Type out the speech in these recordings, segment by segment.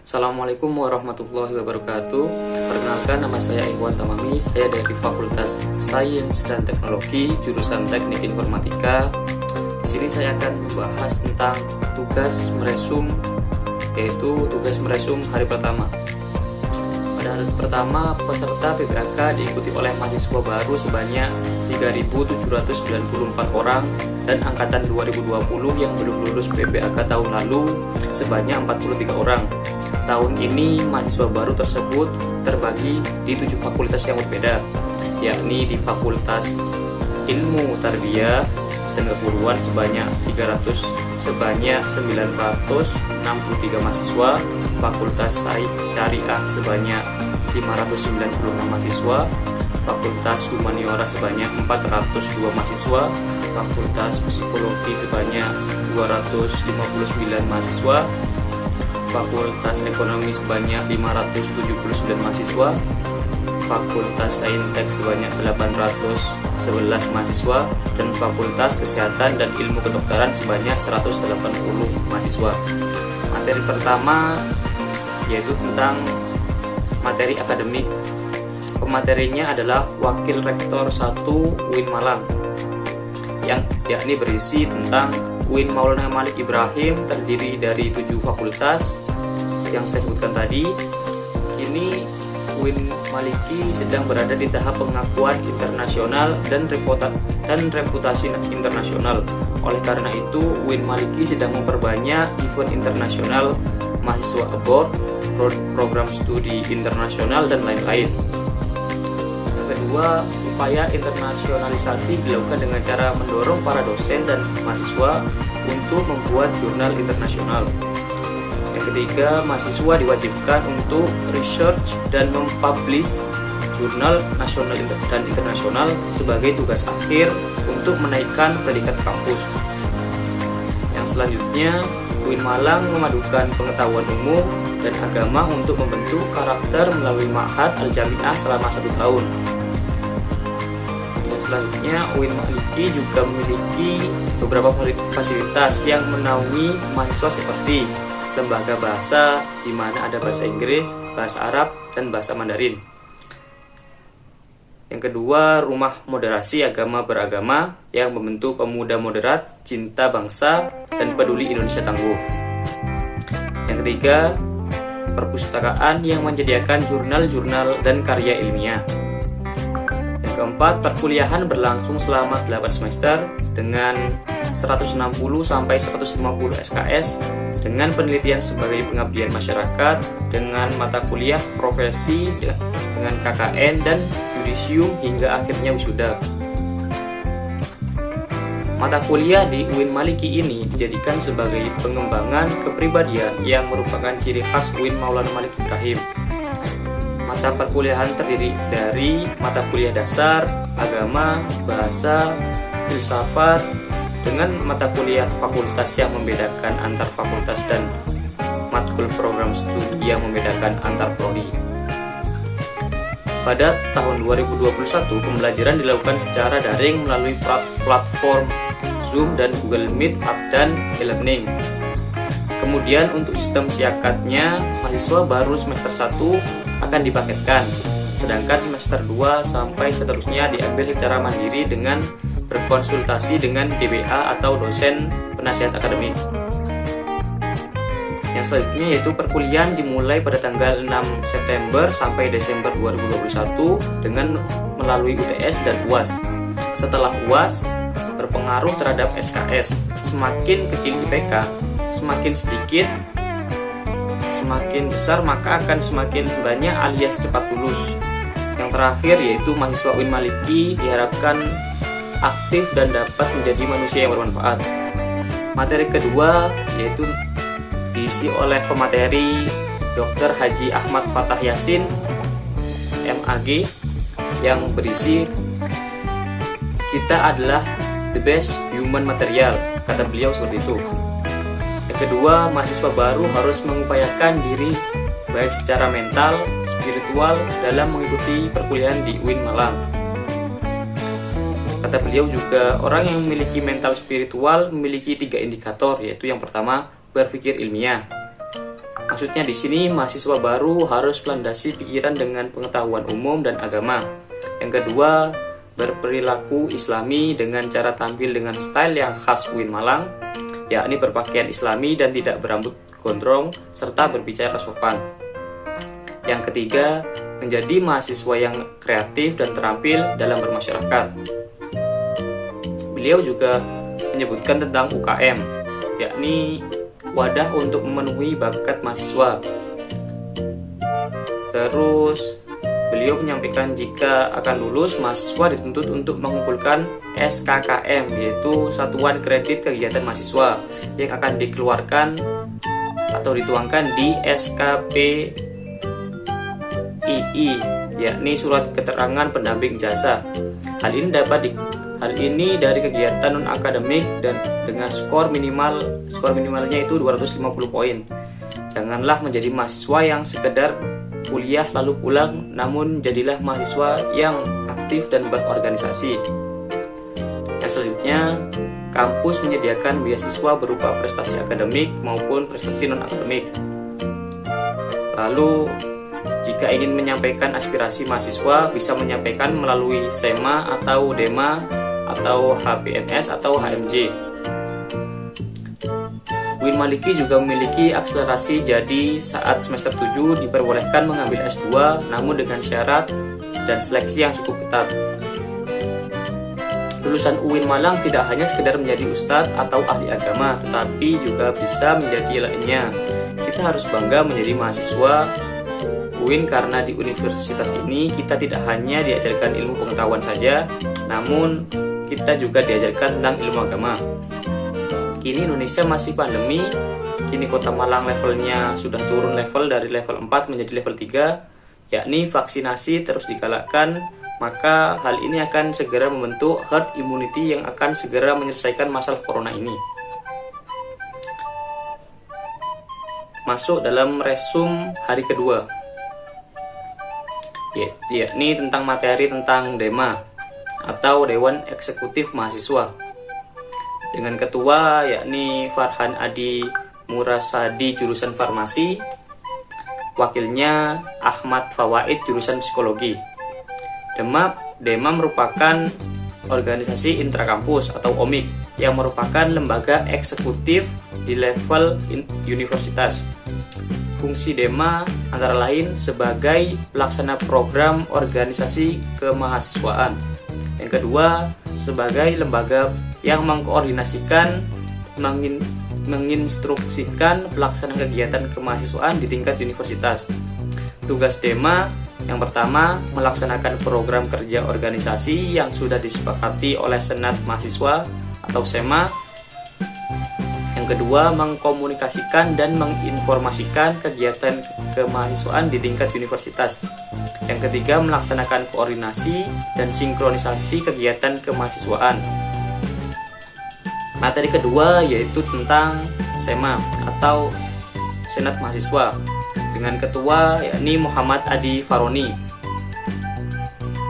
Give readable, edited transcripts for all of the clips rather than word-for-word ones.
Assalamualaikum warahmatullahi wabarakatuh. Perkenalkan, nama saya Ikhwan Tamami. Saya dari Fakultas Sains dan Teknologi, jurusan Teknik Informatika. Di sini saya akan membahas tentang tugas meresum, yaitu tugas meresum hari pertama. Pada hari pertama, peserta PBAK diikuti oleh mahasiswa baru sebanyak 3.794 orang dan angkatan 2020 yang belum lulus PBAK tahun lalu sebanyak 43 orang. Tahun ini mahasiswa baru tersebut terbagi di 7 fakultas yang berbeda, yakni di Fakultas Ilmu Tarbiyah dan Keguruan sebanyak 963 mahasiswa, Fakultas Syariah sebanyak 596 mahasiswa, Fakultas Humaniora sebanyak 402 mahasiswa, Fakultas Psikologi sebanyak 259 mahasiswa, Fakultas Ekonomi sebanyak 579 mahasiswa, Fakultas Saintek sebanyak 811 mahasiswa, dan Fakultas Kesehatan dan Ilmu Kedokteran sebanyak 180 mahasiswa. Materi pertama yaitu tentang materi akademik. Pematerinya adalah Wakil Rektor 1 UIN Malang, yang yakni berisi tentang UIN Maulana Malik Ibrahim terdiri dari 7 fakultas yang saya sebutkan tadi. Kini UIN Maliki sedang berada di tahap pengakuan internasional dan reputasi internasional. Oleh karena itu, UIN Maliki sedang memperbanyak event internasional, mahasiswa abroad, program studi internasional, dan lain-lain. Kedua, upaya internasionalisasi dilakukan dengan cara mendorong para dosen dan mahasiswa untuk membuat jurnal internasional. Yang ketiga, mahasiswa diwajibkan untuk research dan mempublish jurnal nasional dan internasional sebagai tugas akhir untuk menaikkan predikat kampus. Yang selanjutnya, UIN Malang memadukan pengetahuan umum dan agama untuk membentuk karakter melalui Ma'had Al-Jami'ah selama 1 tahun. Selanjutnya, UIN Maliki juga memiliki beberapa fasilitas yang menaungi mahasiswa seperti lembaga bahasa, di mana ada bahasa Inggris, bahasa Arab, dan bahasa Mandarin. Yang kedua, rumah moderasi agama beragama yang membentuk pemuda moderat, cinta bangsa, dan peduli Indonesia tangguh. Yang ketiga, perpustakaan yang menyediakan jurnal-jurnal dan karya ilmiah. Keempat, perkuliahan berlangsung selama 8 semester dengan 160 sampai 150 SKS dengan penelitian sebagai pengabdian masyarakat, dengan mata kuliah profesi, dengan KKN dan yudisium hingga akhirnya wisuda. Mata kuliah di UIN Maliki ini dijadikan sebagai pengembangan kepribadian yang merupakan ciri khas UIN Maulana Malik Ibrahim. Mata perkuliahan terdiri dari mata kuliah dasar, agama, bahasa, filsafat, dengan mata kuliah fakultas yang membedakan antar fakultas dan matkul program studi yang membedakan antar prodi. Pada tahun 2021, pembelajaran dilakukan secara daring melalui platform Zoom dan Google Meet dan e-learning. Kemudian untuk sistem siakatnya, mahasiswa baru semester 1 akan dipaketkan, sedangkan semester 2 sampai seterusnya diambil secara mandiri dengan berkonsultasi dengan DBA atau dosen penasihat akademik. Yang selanjutnya yaitu perkuliahan dimulai pada tanggal 6 September sampai Desember 2021 dengan melalui UTS dan UAS. Setelah UAS berpengaruh terhadap SKS, semakin kecil IPK, semakin sedikit, semakin besar maka akan semakin banyak alias cepat lulus. Yang terakhir yaitu mahasiswa UIN Maliki diharapkan aktif dan dapat menjadi manusia yang bermanfaat. Materi kedua yaitu diisi oleh pemateri Dr. Haji Ahmad Fathah Yasin, MAG, yang berisi "Kita adalah the best human material", kata beliau seperti itu. Yang kedua, mahasiswa baru harus mengupayakan diri baik secara mental, spiritual dalam mengikuti perkuliahan di UIN Malang. Kata beliau juga, orang yang memiliki mental spiritual memiliki 3 indikator, yaitu yang pertama, berpikir ilmiah. Maksudnya di sini mahasiswa baru harus melandasi pikiran dengan pengetahuan umum dan agama. Yang kedua, berperilaku islami dengan cara tampil dengan style yang khas UIN Malang, yakni berpakaian islami dan tidak berambut gondrong serta berbicara sopan. Yang ketiga, menjadi mahasiswa yang kreatif dan terampil dalam bermasyarakat. Beliau juga menyebutkan tentang UKM, yakni wadah untuk memenuhi bakat mahasiswa. Terus beliau menyampaikan jika akan lulus, mahasiswa dituntut untuk mengumpulkan SKKM, yaitu Satuan Kredit Kegiatan Mahasiswa, yang akan dikeluarkan atau dituangkan di SKPII, yakni Surat Keterangan Pendamping Jasa. Hal ini dari kegiatan non akademik dan dengan skor minimalnya itu 250 poin. Janganlah menjadi mahasiswa yang sekedar kuliah lalu pulang, namun jadilah mahasiswa yang aktif dan berorganisasi. Yang selanjutnya, kampus menyediakan beasiswa berupa prestasi akademik maupun prestasi non akademik. Lalu jika ingin menyampaikan aspirasi mahasiswa, bisa menyampaikan melalui SEMA atau DEMA atau HBMS atau HMJ. UIN Maliki juga memiliki akselerasi, jadi saat semester 7 diperbolehkan mengambil S2 namun dengan syarat dan seleksi yang cukup ketat. Lulusan UIN Malang tidak hanya sekedar menjadi ustadz atau ahli agama, tetapi juga bisa menjadi lainnya. Kita harus bangga menjadi mahasiswa UIN karena di universitas ini kita tidak hanya diajarkan ilmu pengetahuan saja, namun kita juga diajarkan tentang ilmu agama. Kini Indonesia masih pandemi, kini Kota Malang levelnya sudah turun level dari level 4 menjadi level 3, yakni vaksinasi terus digalakkan, maka hal ini akan segera membentuk herd immunity yang akan segera menyelesaikan masalah corona ini. Masuk dalam resum hari kedua, yakni tentang materi tentang DEMA atau Dewan Eksekutif Mahasiswa, dengan ketua yakni Farhan Adi Murasadi jurusan Farmasi, wakilnya Ahmad Fawaid jurusan Psikologi. DEMA merupakan organisasi intrakampus atau OMIK yang merupakan lembaga eksekutif di level universitas. Fungsi DEMA antara lain sebagai pelaksana program organisasi kemahasiswaan. Yang kedua, sebagai lembaga yang mengkoordinasikan, menginstruksikan pelaksanaan kegiatan kemahasiswaan di tingkat universitas. Tugas DEMA yang pertama, melaksanakan program kerja organisasi yang sudah disepakati oleh Senat Mahasiswa atau SEMA. Yang kedua, mengkomunikasikan dan menginformasikan kegiatan kemahasiswaan di tingkat universitas. Yang ketiga, melaksanakan koordinasi dan sinkronisasi kegiatan kemahasiswaan. Materi kedua yaitu tentang SEMA atau Senat Mahasiswa, dengan ketua yakni Muhammad Adi Faroni.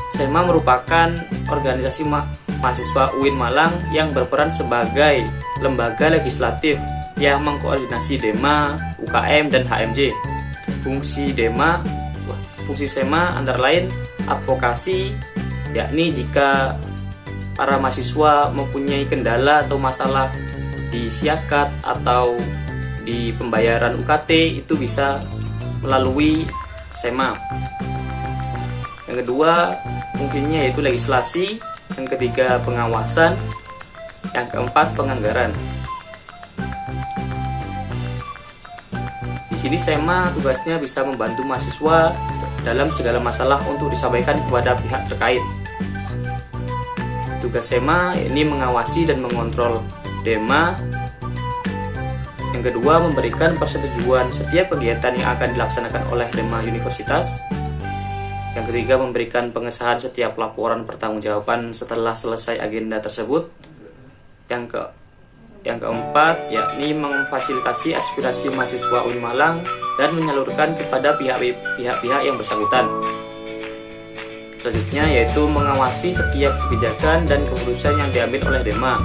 SEMA merupakan organisasi mahasiswa UIN Malang yang berperan sebagai lembaga legislatif yang mengkoordinasi DEMA, UKM, dan HMJ. Fungsi SEMA antara lain advokasi, yakni jika para mahasiswa mempunyai kendala atau masalah di siakat atau di pembayaran UKT, itu bisa melalui SEMA. Yang kedua, fungsinya yaitu legislasi. Yang ketiga, pengawasan. Yang keempat, penganggaran. Di sini SEMA tugasnya bisa membantu mahasiswa dalam segala masalah untuk disampaikan kepada pihak terkait. Tugas SEMA ini mengawasi dan mengontrol DEMA. Yang kedua, memberikan persetujuan setiap kegiatan yang akan dilaksanakan oleh DEMA universitas. Yang ketiga, memberikan pengesahan setiap laporan pertanggungjawaban setelah selesai agenda tersebut. Yang keempat, yakni memfasilitasi aspirasi mahasiswa UIN Malang dan menyalurkan kepada pihak-pihak yang bersangkutan. Selanjutnya yaitu mengawasi setiap kebijakan dan keputusan yang diambil oleh DEMA,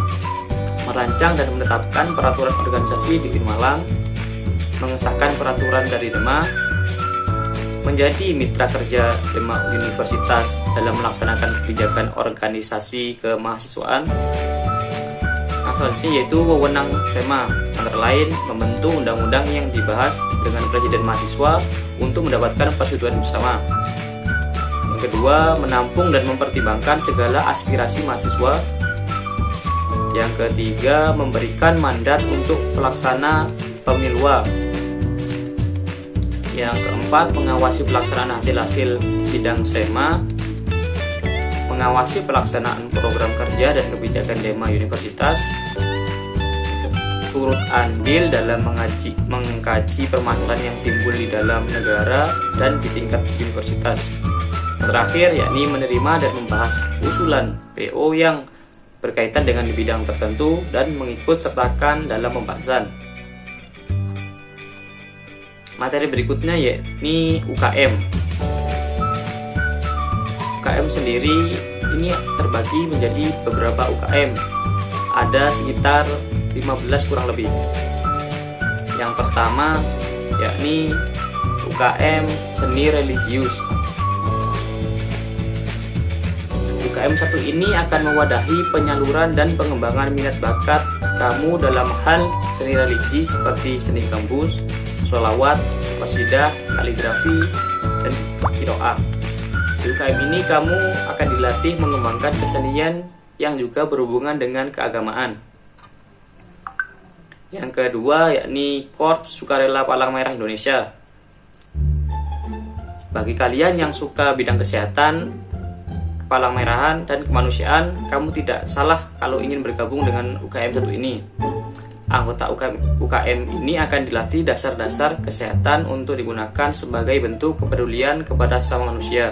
merancang dan menetapkan peraturan organisasi di UIN Malang, mengesahkan peraturan dari Dema, menjadi mitra kerja Dema Universitas dalam melaksanakan kebijakan organisasi kemahasiswaan. Selanjutnya yaitu wewenang SEMA, antara lain membentuk undang-undang yang dibahas dengan presiden mahasiswa untuk mendapatkan persetujuan bersama. Yang kedua, menampung dan mempertimbangkan segala aspirasi mahasiswa. Yang ketiga, memberikan mandat untuk pelaksana pemilwa. Yang keempat, mengawasi pelaksanaan hasil-hasil sidang SEMA, mengawasi pelaksanaan program kerja dan kebijakan Dema Universitas, turut andil dalam mengkaji permasalahan yang timbul di dalam negara dan di tingkat universitas. Terakhir, yakni menerima dan membahas usulan PO yang berkaitan dengan bidang tertentu dan mengikut sertakan dalam pembahasan. Materi berikutnya yakni UKM. UKM sendiri ini terbagi menjadi beberapa UKM. Ada sekitar 15 kurang lebih. Yang pertama yakni UKM seni religius. UKM 1 ini akan mewadahi penyaluran dan pengembangan minat bakat kamu dalam hal seni religi seperti seni gambus, sholawat, qasidah, kaligrafi, dan qiraah. Di UKM ini kamu akan dilatih mengembangkan kesenian yang juga berhubungan dengan keagamaan. Yang kedua yakni Korps Sukarela Palang Merah Indonesia. Bagi kalian yang suka bidang kesehatan, kepalang merahan, dan kemanusiaan, kamu tidak salah kalau ingin bergabung dengan UKM 1 ini. Anggota UKM ini akan dilatih dasar-dasar kesehatan untuk digunakan sebagai bentuk kepedulian kepada sesama manusia.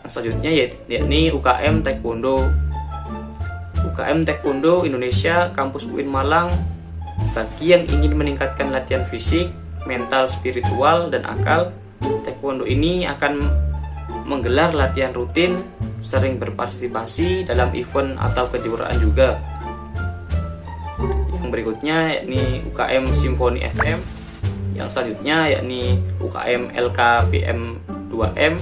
Selanjutnya yakni UKM Taekwondo. UKM Taekwondo Indonesia Kampus UIN Malang bagi yang ingin meningkatkan latihan fisik, mental, spiritual, dan akal. Taekwondo ini akan menggelar latihan rutin, sering berpartisipasi dalam event atau kejuaraan juga. Yang berikutnya yakni UKM Simfoni FM. Yang selanjutnya yakni UKM LKPM 2M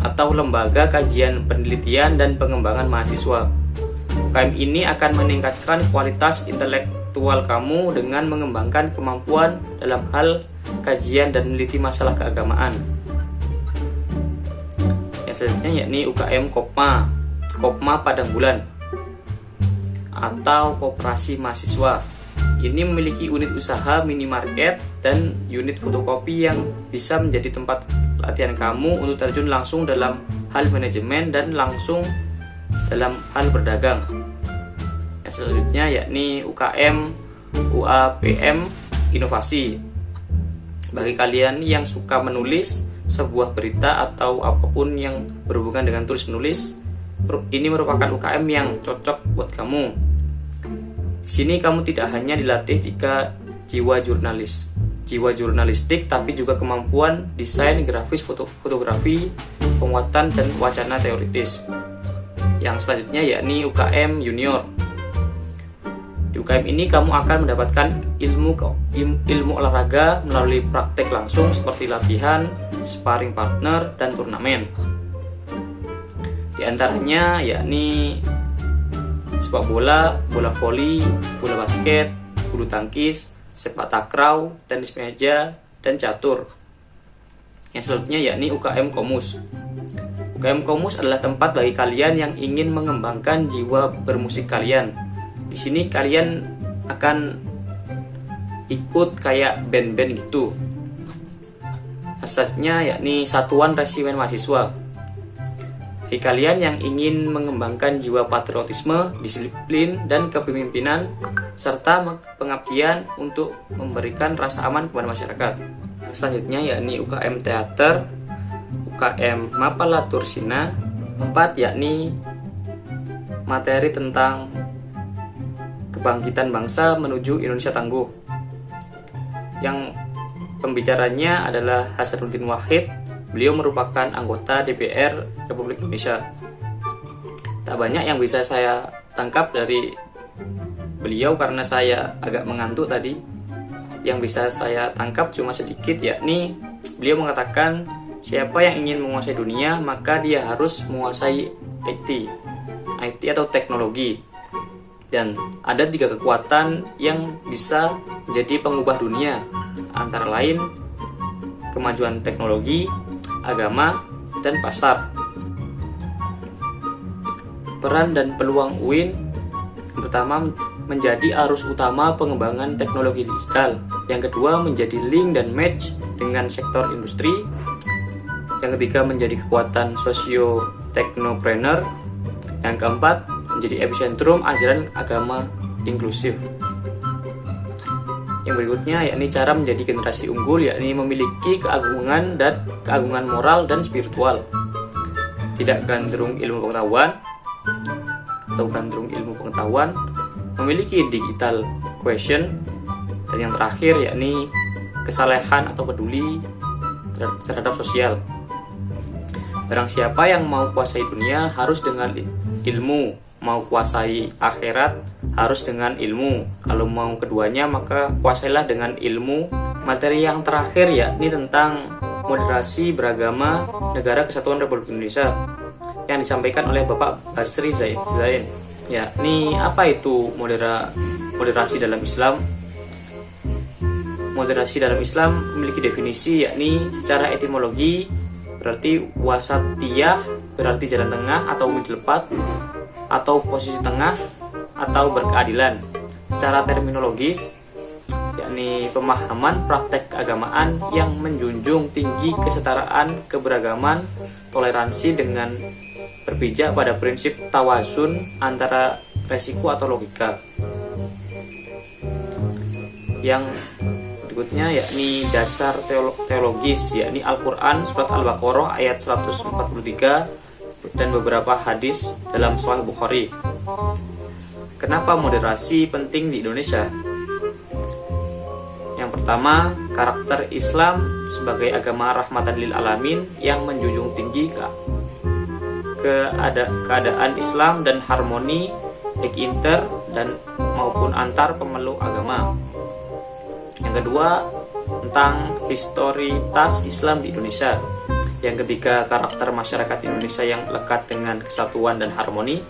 atau Lembaga Kajian Penelitian dan Pengembangan Mahasiswa. UKM ini akan meningkatkan kualitas intelektual kamu dengan mengembangkan kemampuan dalam hal kajian dan meneliti masalah keagamaan. Yang selanjutnya yakni UKM Kopma Padang Bulan atau Koperasi Mahasiswa. Ini memiliki unit usaha minimarket dan unit fotokopi yang bisa menjadi tempat latihan kamu untuk terjun langsung dalam hal manajemen dan langsung dalam hal berdagang. Yang selanjutnya yakni UKM UAPM Inovasi. Bagi kalian yang suka menulis sebuah berita atau apapun yang berhubungan dengan tulis menulis, ini merupakan UKM yang cocok buat kamu. Di sini kamu tidak hanya dilatih jika jiwa jurnalistik, tapi juga kemampuan desain, grafis, fotografi, penguatan, dan wacana teoritis. Yang selanjutnya yakni UKM Junior. Di UKM ini kamu akan mendapatkan ilmu olahraga melalui praktek langsung seperti latihan, sparring partner, dan turnamen. Di antaranya yakni sepak bola, bola voli, bola basket, bulu tangkis, sepak takraw, tenis meja, dan catur. Yang selanjutnya yakni UKM Komus. UKM Komus adalah tempat bagi kalian yang ingin mengembangkan jiwa bermusik kalian. Di sini kalian akan ikut kayak band-band gitu. Yang selanjutnya yakni Satuan Resimen Mahasiswa. Bagi kalian yang ingin mengembangkan jiwa patriotisme, disiplin, dan kepemimpinan, serta pengabdian untuk memberikan rasa aman kepada masyarakat. Selanjutnya yakni UKM Teater, UKM Mapala Tursina. 4 yakni materi tentang kebangkitan bangsa menuju Indonesia Tangguh. Yang pembicaranya adalah Hasanuddin Wahid. Beliau merupakan anggota DPR Republik Indonesia. Tak banyak yang bisa saya tangkap dari beliau karena saya agak mengantuk tadi. yang bisa saya tangkap cuma sedikit, yakni beliau mengatakan siapa yang ingin menguasai dunia maka dia harus menguasai IT atau teknologi. Dan ada 3 kekuatan yang bisa menjadi pengubah dunia, antara lain kemajuan teknologi, agama, dan pasar. Peran dan peluang UIN: pertama, menjadi arus utama pengembangan teknologi digital. Yang kedua, menjadi link dan match dengan sektor industri. Yang ketiga, menjadi kekuatan sosio-teknopreneur. Yang keempat, menjadi epicentrum ajaran agama inklusif. Yang berikutnya yakni cara menjadi generasi unggul, yakni memiliki keagungan moral dan spiritual, tidak gandrung ilmu pengetahuan, memiliki digital quotient, dan yang terakhir yakni kesalehan atau peduli terhadap sosial. Barang siapa yang mau kuasai dunia harus dengan ilmu, mau kuasai akhirat harus dengan ilmu. Kalau mau keduanya maka kuasailah dengan ilmu. Materi yang terakhir yakni tentang moderasi beragama Negara Kesatuan Republik Indonesia yang disampaikan oleh Bapak Basri Zain. Yakni apa itu moderasi dalam Islam? Moderasi dalam Islam memiliki definisi, yakni secara etimologi berarti wasatiyah, berarti jalan tengah atau middle path, atau posisi tengah, atau berkeadilan. Secara terminologis, yakni pemahaman praktek keagamaan yang menjunjung tinggi kesetaraan, keberagaman, toleransi dengan berpijak pada prinsip tawazun antara resiko atau logika. Yang berikutnya yakni dasar teologis, yakni Al-Quran surat Al-Baqarah ayat 143 dan beberapa hadis dalam Sahih Bukhari. Kenapa moderasi penting di Indonesia? Yang pertama, karakter Islam sebagai agama rahmatan lil alamin yang menjunjung tinggi keadaan Islam dan harmoni baik inter dan maupun antar pemeluk agama. Yang kedua, tentang historitas Islam di Indonesia. Yang ketiga, karakter masyarakat Indonesia yang lekat dengan kesatuan dan harmoni.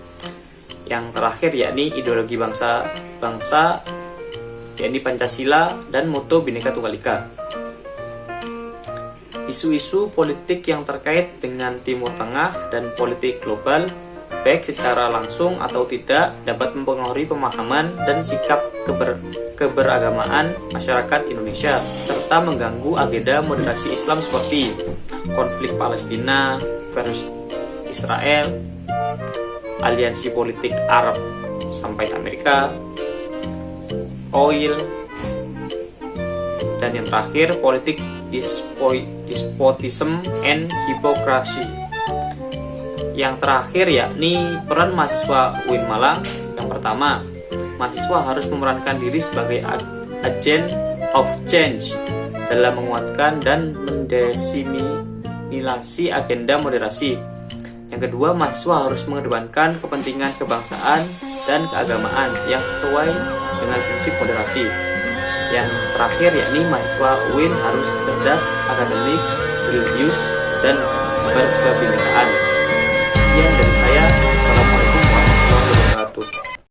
Yang terakhir yakni ideologi bangsa yakni Pancasila dan moto Bhinneka Tunggal Ika. Isu-isu politik yang terkait dengan Timur Tengah dan politik global, baik secara langsung atau tidak, dapat mempengaruhi pemahaman dan sikap keberagamaan masyarakat Indonesia, serta mengganggu agenda moderasi Islam seperti konflik Palestina versus Israel, aliansi politik Arab sampai Amerika, oil, dan yang terakhir politik despotism and hypocrisy. Yang terakhir yakni peran mahasiswa UIN Malang. Yang pertama, mahasiswa harus memerankan diri sebagai agent of change dalam menguatkan dan mendesimilasi agenda moderasi. Yang kedua, mahasiswa harus mengedepankan kepentingan kebangsaan dan keagamaan yang sesuai dengan prinsip moderasi. Yang terakhir yakni mahasiswa UIN harus cerdas, akademik, religius, dan berkebinekaan. Sekian dari